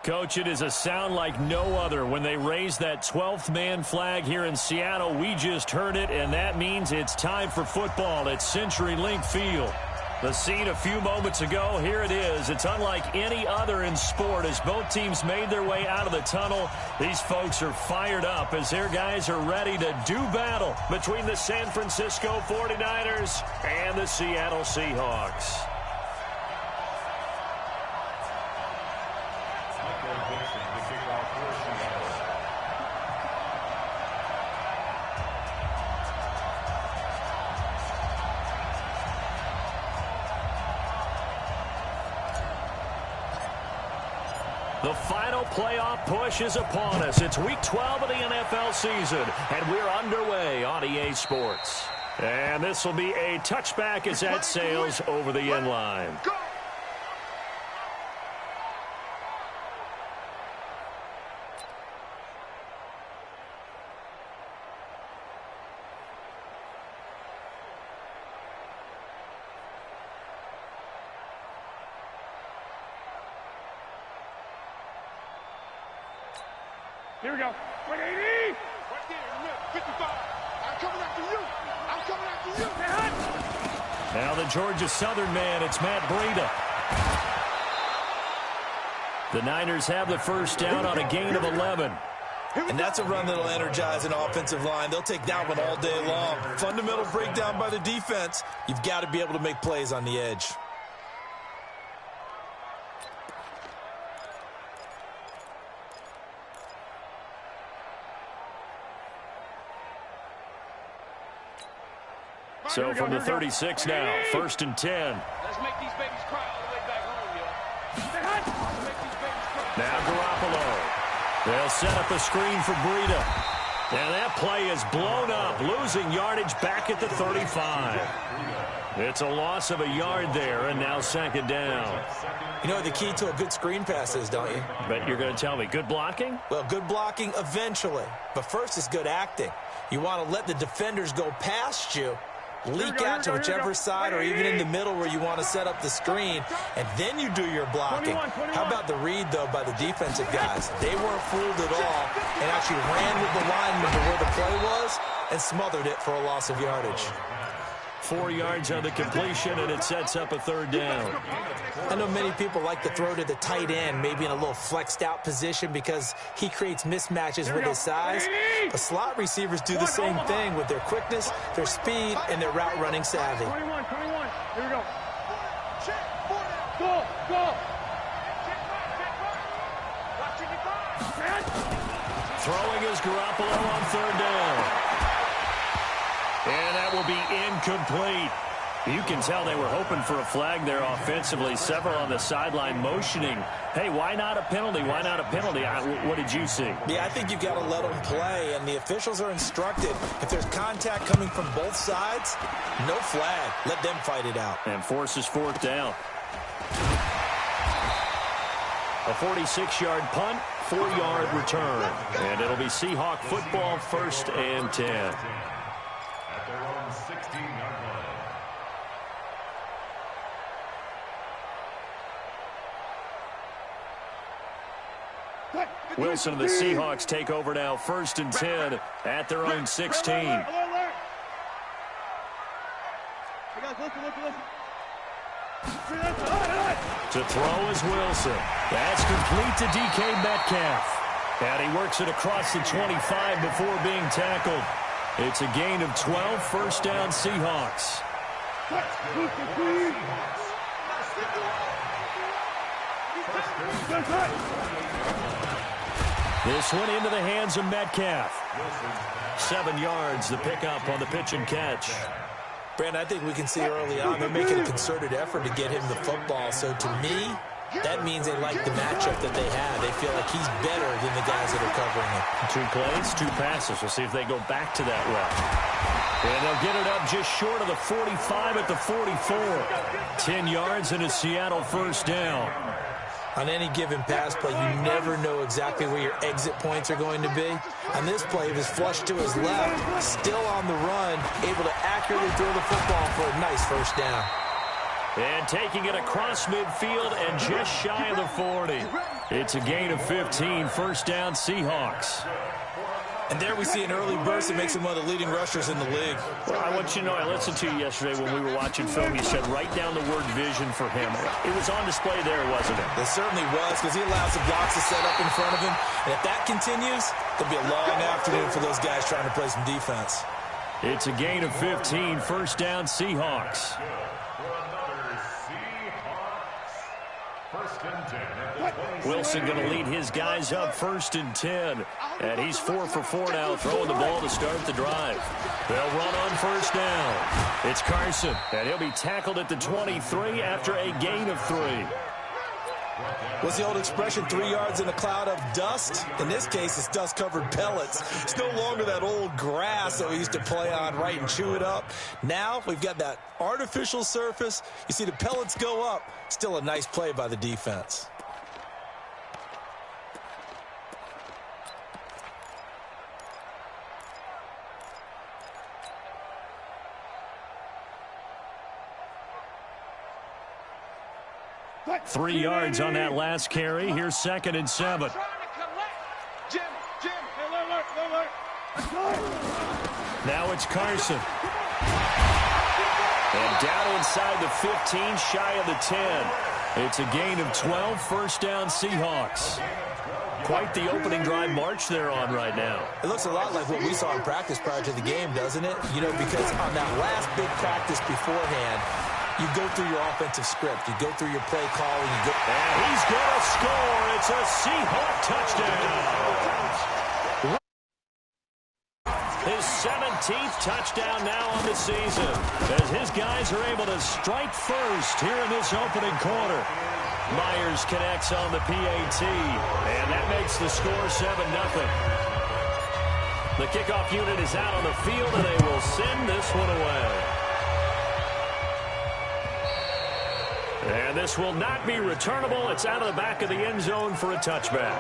Coach, it is a sound like no other when they raise that 12th man flag here in Seattle. We just heard it, and that means it's time for football at CenturyLink Field. The scene a few moments ago, here it is. It's unlike any other in sport as both teams made their way out of the tunnel. These folks are fired up as their guys are ready to do battle between the San Francisco 49ers and the Seattle Seahawks. The final playoff push is upon us. It's Week 12 of the NFL season, and we're underway on EA Sports. And this will be a touchback as that sails over the end line. Here we go. 180. Right there, 55. I'm coming after you. I'm coming after you. Now the Georgia Southern man, it's Matt Breida. The Niners have the first down on a gain of 11. And that's a run that'll energize an offensive line. They'll take that one all day long. Fundamental breakdown by the defense. You've got to be able to make plays on the edge. So from the 36 now, 1st and 10. Let's make these babies cry all the way back home, yo. Make these babies cry. Now Garoppolo. They'll set up a screen for Breida. And that play is blown up, losing yardage back at the 35. It's a loss of a yard there, and now 2nd down. You know what the key to a good screen pass is, don't you? But you're going to tell me, good blocking? Well, good blocking eventually. But first is good acting. You want to let the defenders go past you, leak out to whichever side or even in the middle where you want to set up the screen, and then you do your blocking. How about the read, though, by the defensive guys? They weren't fooled at all and actually ran with the lineman to where the play was and smothered it for a loss of yardage. 4 yards on the completion, and it sets up a 3rd down. I know many people like to throw to the tight end, maybe in a little flexed out position because he creates mismatches with his size. But slot receivers do the same thing with their quickness, their speed, and their route running savvy. 21. Here we go. Go. Throwing is Garoppolo on 3rd down. And that will be incomplete. You can tell they were hoping for a flag there offensively. Several on the sideline motioning. Hey, why not a penalty? Why not a penalty? What did you see? Yeah, I think you've got to let them play, and the officials are instructed. If there's contact coming from both sides, no flag. Let them fight it out. And forces 4th down. A 46-yard punt, 4-yard return. And it'll be Seahawk football, 1st and 10. Wilson and the Seahawks take over now, 1st and 10 at their own 16. Hey guys, listen. To throw is Wilson. That's complete to DK Metcalf. And he works it across the 25 before being tackled. It's a gain of 12, 1st down Seahawks. This one into the hands of Metcalf. 7 yards, the pickup on the pitch and catch. Brandon, I think we can see early on they're making a concerted effort to get him the football. So to me, that means they like the matchup that they have. They feel like he's better than the guys that are covering him. 2 plays, 2 passes. We'll see if they go back to that route. And they'll get it up just short of the 45 at the 44. 10 yards and a Seattle first down. On any given pass play, you never know exactly where your exit points are going to be. On this play, he was flushed to his left, still on the run, able to accurately throw the football for a nice first down. And taking it across midfield and just shy of the 40. It's a gain of 15, first down Seahawks. And there we see an early burst that makes him one of the leading rushers in the league. Well, I want you to know, I listened to you yesterday when we were watching film. You said write down the word vision for him. It was on display there, wasn't it? It certainly was, because he allows the blocks to set up in front of him. And if that continues, there'll be a long afternoon for those guys trying to play some defense. It's a gain of 15, first down Seahawks. Wilson going to lead his guys up 1st and 10. And he's 4 for 4 now, throwing the ball to start the drive. They'll run on first down. It's Carson, and he'll be tackled at the 23 after a gain of 3. What's the old expression, 3 yards in a cloud of dust? In this case, it's dust-covered pellets. It's no longer that old grass that we used to play on, right, and chew it up. Now we've got that artificial surface. You see the pellets go up. Still a nice play by the defense. Three yards on that last carry. Here's 2nd and 7. Now it's Carson. And down inside the 15, shy of the 10. It's a gain of 12, first down Seahawks. Quite the opening drive march they're on right now. It looks a lot like what we saw in practice prior to the game, doesn't it? You know, because on that last big practice beforehand, you go through your offensive script. You go through your play calling. And he's going to score. It's a Seahawk touchdown. His 17th touchdown now on the season, as his guys are able to strike first here in this opening quarter. Myers connects on the PAT, and that makes the score 7-0. The kickoff unit is out on the field, and they will send this one away. And this will not be returnable. It's out of the back of the end zone for a touchback.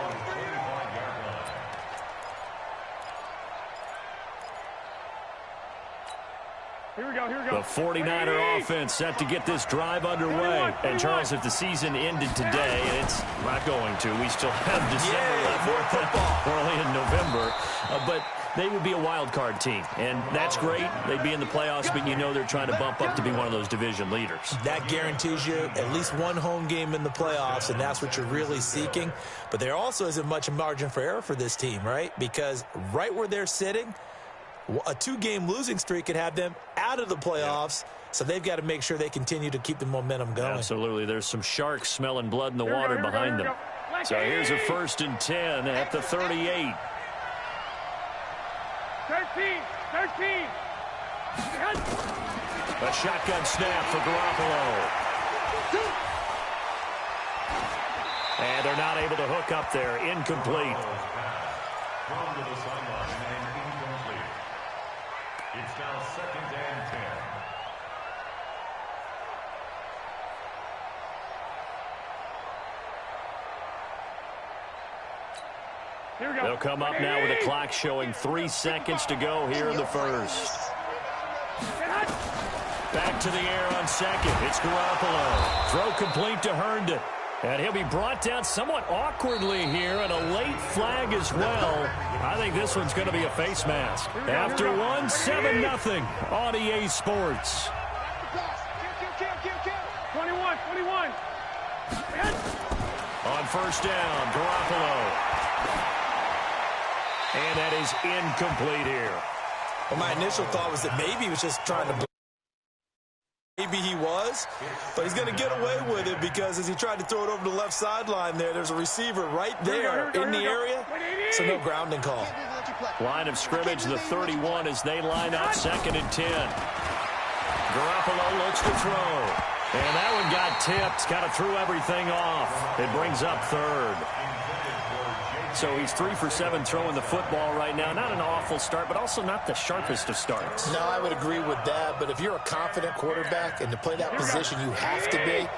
Here we go, here we go. The 49er offense set to get this drive underway. And, Charles, if the season ended today, and it's not going to, we still have December left. More football. We're only in November. But they would be a wild card team, and that's great. They'd be in the playoffs, but you know they're trying to bump up to be one of those division leaders. That guarantees you at least one home game in the playoffs, and that's what you're really seeking. But there also isn't much margin for error for this team, right? Because right where they're sitting, a 2-game losing streak could have them out of the playoffs, so they've got to make sure they continue to keep the momentum going. Absolutely. There's some sharks smelling blood in the water behind them. So here's a 1st and 10 at the 38. 13. A shotgun snap for Garoppolo. And they're not able to hook up there. Incomplete. It's now 2nd and 10. Here we go. They'll come up now with a clock showing 3 seconds to go here in the first. Back to the air on 2nd. It's Garoppolo. Throw complete to Herndon. And he'll be brought down somewhat awkwardly here, and a late flag as well. I think this one's going to be a face mask. After 7-0 on EA Sports. 21. On first down, Garoppolo. And that is incomplete here. Well, my initial thought was that maybe he was just trying to... Maybe he was, but he's going to get away with it because as he tried to throw it over the left sideline there's a receiver right there in the area, so no grounding call. Line of scrimmage, the 31 as they line up 2nd and 10. Garoppolo looks to throw. And that one got tipped. Kind of threw everything off. It brings up third. So he's 3 for 7 throwing the football right now. Not an awful start, but also not the sharpest of starts. No, I would agree with that. But if you're a confident quarterback and to play that position you have to be,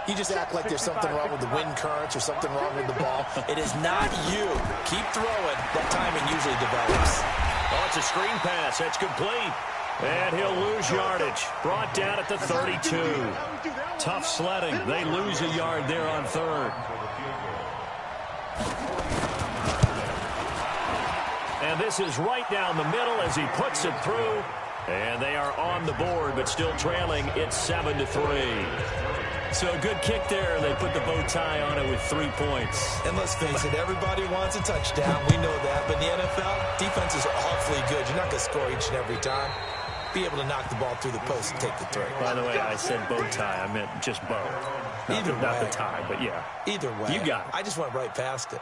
you just act like there's something wrong with the wind currents or something wrong with the ball. It is not you. Keep throwing. That timing usually develops. Oh, it's a screen pass. That's complete. And he'll lose yardage. Brought down at the 32. Tough sledding. They lose a yard there on third. And this is right down the middle as he puts it through. And they are on the board, but still trailing. It's 7-3. So a good kick there. They put the bow tie on it with 3 points. And let's face it, everybody wants a touchdown. We know that. But in the NFL, defenses are awfully good. You're not going to score each and every time. Be able to knock the ball through the post and take the throw. By the way, I said bow tie. I meant just bow. Not the tie, but yeah. Either way. You got it. I just went right past it.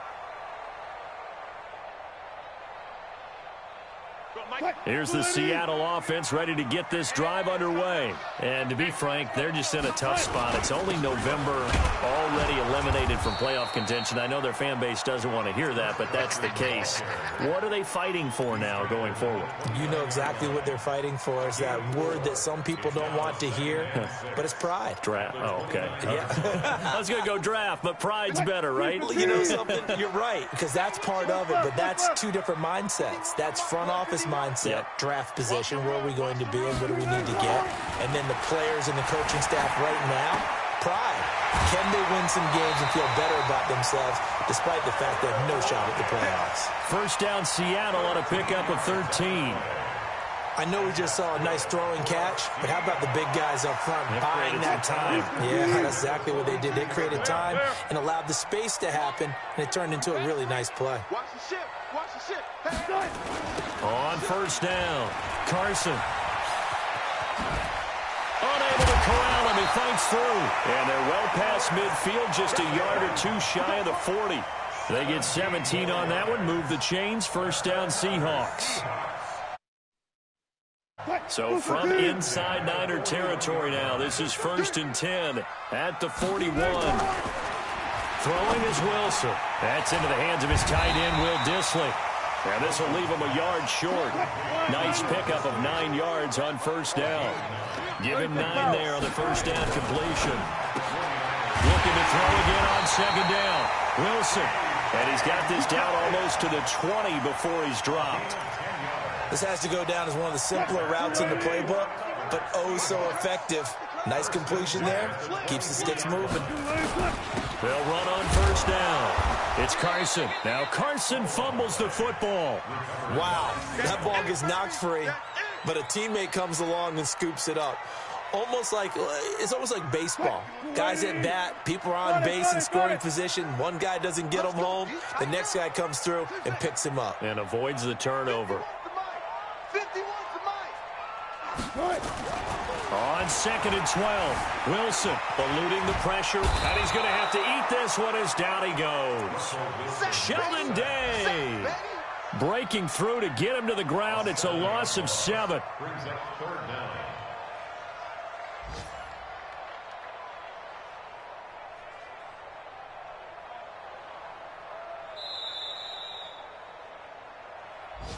Here's the Seattle offense ready to get this drive underway. And to be frank, they're just in a tough spot. It's only November, already eliminated from playoff contention. I know their fan base doesn't want to hear that, but that's the case. What are they fighting for now going forward? You know exactly what they're fighting for. Is that word that some people don't want to hear, but it's pride. Draft. Oh, okay. Yeah. I was going to go draft, but pride's better, right? Well, you know something? You're right, because that's part of it, but that's two different mindsets. That's front office mindset, draft position, where are we going to be and what do we need to get? And then the players and the coaching staff right now, pride. Can they win some games and feel better about themselves despite the fact they have no shot at the playoffs? First down, Seattle on a pickup of 13. I know we just saw a nice throwing catch, but how about the big guys up front buying that time? Yeah, that's exactly what they did. They created time and allowed the space to happen, and it turned into a really nice play. Watch the ship. Watch the ship. On first down, Carson. Unable to corral him. He fights through. And they're well past midfield, just a yard or two shy of the 40. They get 17 on that one. Move the chains. First down, Seahawks. So from inside Niner territory now, this is 1st and 10 at the 41. Throwing is Wilson. That's into the hands of his tight end, Will Dissly. And this will leave him a yard short. Nice pickup of 9 yards on first down. Give him 9 there on the first down completion. Looking to throw again on second down. Wilson. And he's got this down almost to the 20 before he's dropped. This has to go down as one of the simpler routes in the playbook, but oh so effective. Nice completion there. Keeps the sticks moving. They'll run on first down. It's Carson. Now Carson fumbles the football. Wow, that ball gets knocked free, but a teammate comes along and scoops it up. It's almost like baseball. Guys at bat, people are on base in scoring position. One guy doesn't get him home. The next guy comes through and picks him up. And avoids the turnover. 51 for Mike. On 2nd and 12, Wilson eluding the pressure, and he's going to have to eat this one as down he goes. Sheldon Day breaking through to get him to the ground. It's a loss of 7.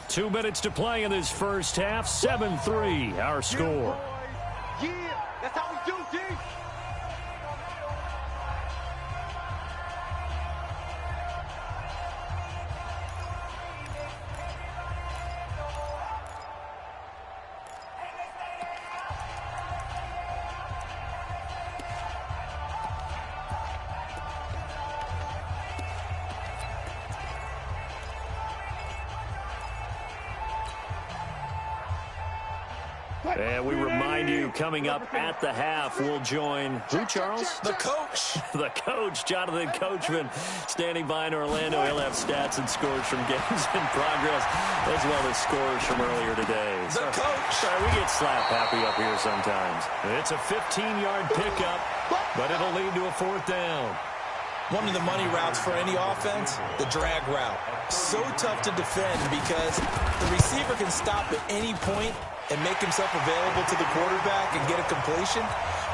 2 minutes to play in this first half. 7-3, our score. Yeah, that's how we do, D. And we remind you, coming up at the half, we'll join, who, Charles? The coach. The coach, Jonathan Coachman, standing by in Orlando. He'll have stats and scores from games in progress, as well as scores from earlier today. The coach. Sorry, we get slap happy up here sometimes. It's a 15-yard pickup, but it'll lead to a 4th down. One of the money routes for any offense, the drag route. So tough to defend because the receiver can stop at any point and make himself available to the quarterback and get a completion.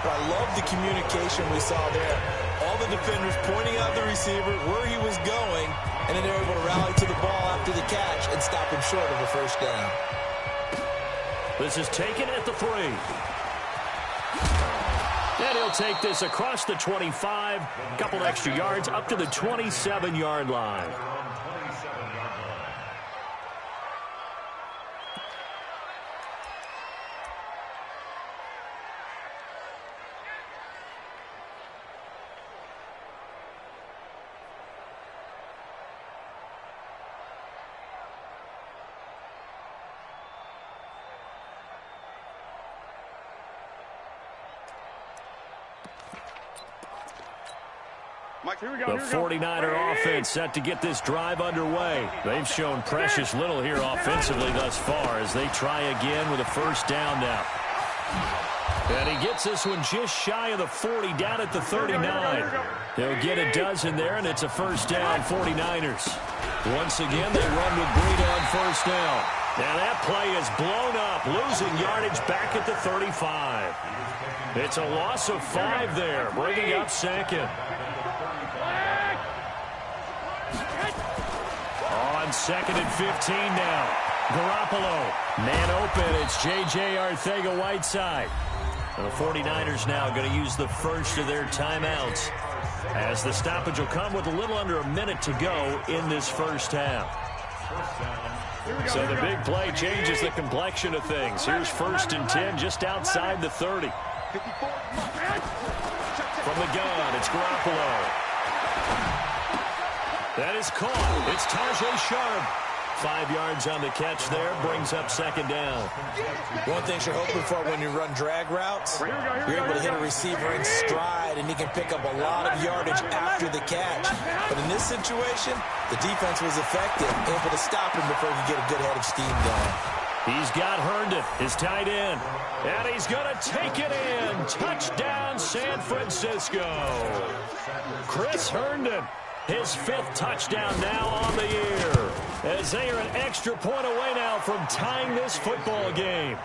But I love the communication we saw there. All the defenders pointing out the receiver, where he was going, and then they're able to rally to the ball after the catch and stop him short of a first down. This is taken at the 3. And he'll take this across the 25, a couple extra yards up to the 27-yard line. The 49er offense set to get this drive underway. They've shown precious little here offensively thus far as they try again with a first down now. And he gets this one just shy of the 40, down at the 39. He'll get a dozen there, and it's a first down, 49ers. Once again, they run with Breida on first down. Now that play is blown up, losing yardage back at the 35. It's a loss of 5 there, bringing up second. On second and 15 now. Garoppolo. Man open. It's J.J. Arcega-Whiteside. And the 49ers now going to use the first of their timeouts, as the stoppage will come with a little under a minute to go in this first half. So the big play changes the complexion of things. Here's first and 10 just outside the 30. From the gun, it's Garoppolo. That is caught. It's Tajay Sharp. 5 yards on the catch there, brings up second down. One thing you're hoping for when you run drag routes, you're able to hit a receiver in stride, and he can pick up a lot of yardage after the catch. But in this situation, the defense was effective, able to stop him before he could get a good head of steam going. He's got Herndon, his tight end. And he's going to take it in. Touchdown, San Francisco. Chris Herndon, his 5th touchdown now on the year, as they are an extra point away now from tying this football game.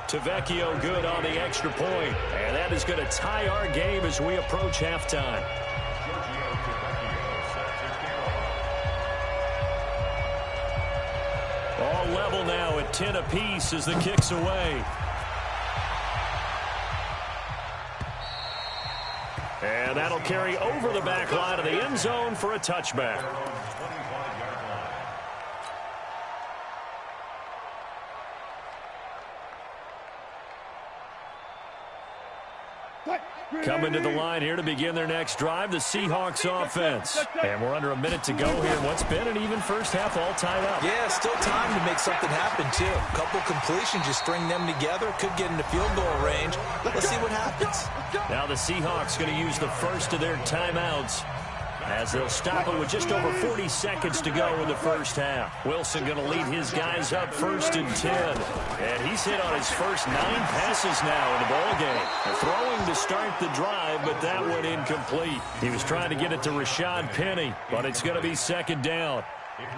Tavecchio good on the extra point, and that is going to tie our game as we approach halftime. All level now at 10 apiece as the kick's away. And that'll carry over the back line of the end zone for a touchback. Coming to the line here to begin their next drive, the Seahawks offense. And we're under a minute to go here. What's been an even first half, all tied up. Yeah, still time to make something happen, too. A couple completions, you string them together, could get into field goal range. Let's see what happens. Now the Seahawks going to use the first of their timeouts, as they'll stop it with just over 40 seconds to go in the first half. Wilson going to lead his guys up first and 10. And he's hit on his first 9 passes now in the ballgame. Throwing to start the drive, but that one incomplete. He was trying to get it to Rashad Penny, but it's going to be second down.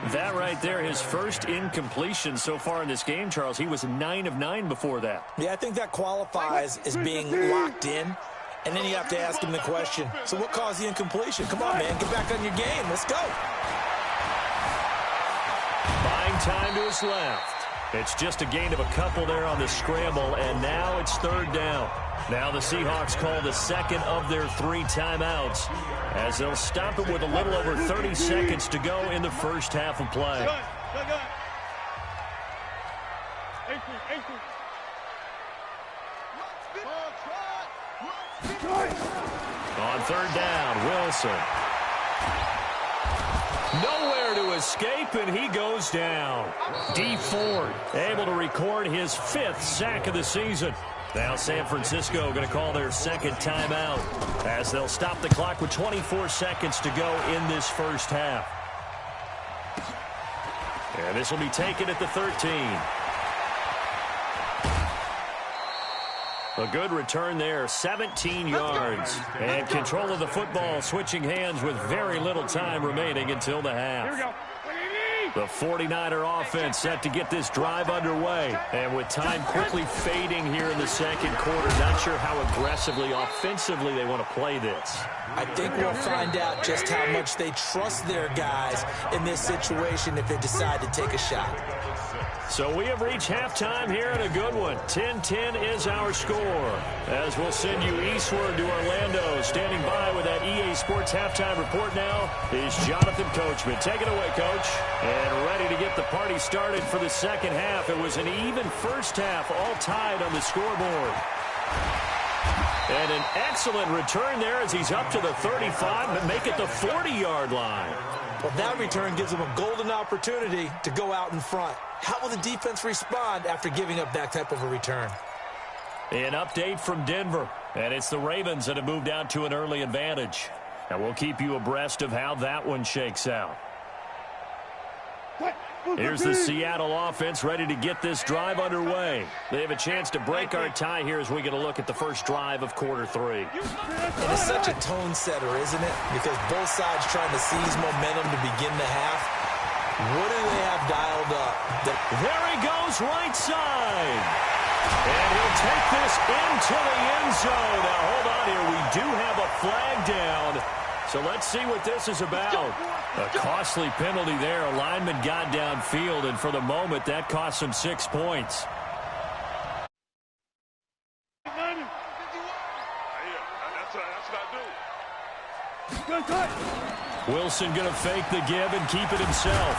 That right there, his first incompletion so far in this game, Charles. He was 9 of 9 before that. Yeah, I think that qualifies as being locked in. And then you have to ask him the question, so what caused the incompletion? Come on, man, get back on your game. Let's go. Buying time to his left. It's just a gain of a couple there on the scramble, and now it's third down. Now the Seahawks call the second of their 3 timeouts, as they'll stop it with a little over 30 seconds to go in the first half of play. On third down, Wilson. Nowhere to escape, and he goes down. D. Ford able to record his 5th sack of the season. Now San Francisco going to call their second timeout, as they'll stop the clock with 24 seconds to go in this first half. And this will be taken at the 13. A good return there, 17 yards. And control of the football, switching hands with very little time remaining until the half. Here we go. The 49er offense set to get this drive underway. And with time quickly fading here in the second quarter, not sure how aggressively, offensively they want to play this. I think we'll find out just how much they trust their guys in this situation if they decide to take a shot. So we have reached halftime here in a good one. 10-10 is our score. As we'll send you eastward to Orlando. Standing by with that EA Sports halftime report now is Jonathan Coachman. Take it away, Coach. And ready to get the party started for the second half. It was an even first half, all tied on the scoreboard. And an excellent return there as he's up to the 35, but make it the 40-yard line. Well, that return gives them a golden opportunity to go out in front. How will the defense respond after giving up that type of a return? An update from Denver, and it's the Ravens that have moved out to an early advantage. And we'll keep you abreast of how that one shakes out. Here's the Seattle offense ready to get this drive underway. They have a chance to break our tie here as we get a look at the first drive of quarter three. And it's such a tone setter, isn't it? Because both sides trying to seize momentum to begin the half. What do they have dialed up? There he goes, right side. And he'll take this into the end zone. Now, hold on here. We do have a flag down. So let's see what this is about. A costly penalty there. A lineman got downfield, and for the moment, that cost him 6 points. Wilson going to fake the give and keep it himself.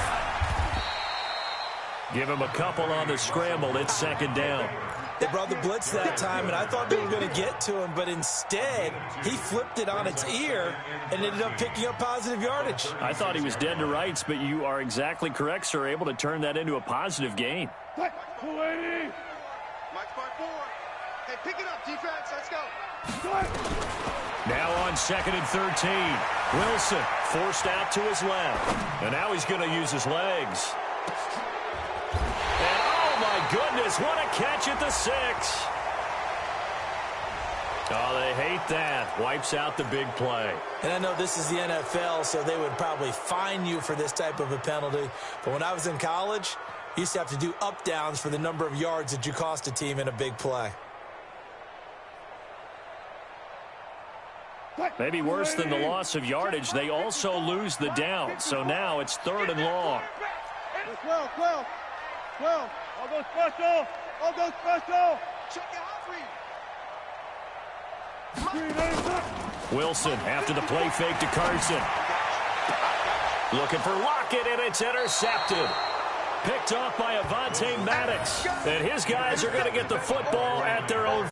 Give him a couple on the scramble. It's second down. They brought the blitz that time, and I thought they were going to get to him, but instead, he flipped it on its ear and ended up picking up positive yardage. I thought he was dead to rights, but you are exactly correct, sir, able to turn that into a positive gain. 280. Mike's by 4. Hey, pick it up, defense. Let's go. Now on 2nd and 13. Wilson forced out to his left. And now he's going to use his legs. And oh my goodness, what a catch at the 6. Oh, they hate that. Wipes out the big play. And I know this is the NFL, so they would probably fine you for this type of a penalty. But when I was in college, you used to have to do up-downs for the number of yards that you cost a team in a big play. Maybe worse than the loss of yardage, they also lose the down. So now it's 3rd and long. 12. All go special. All go special. Check it out, Wilson after the play fake to Carson. Looking for Lockett, and it's intercepted. Picked off by Avonte Maddox. And his guys are going to get the football at their own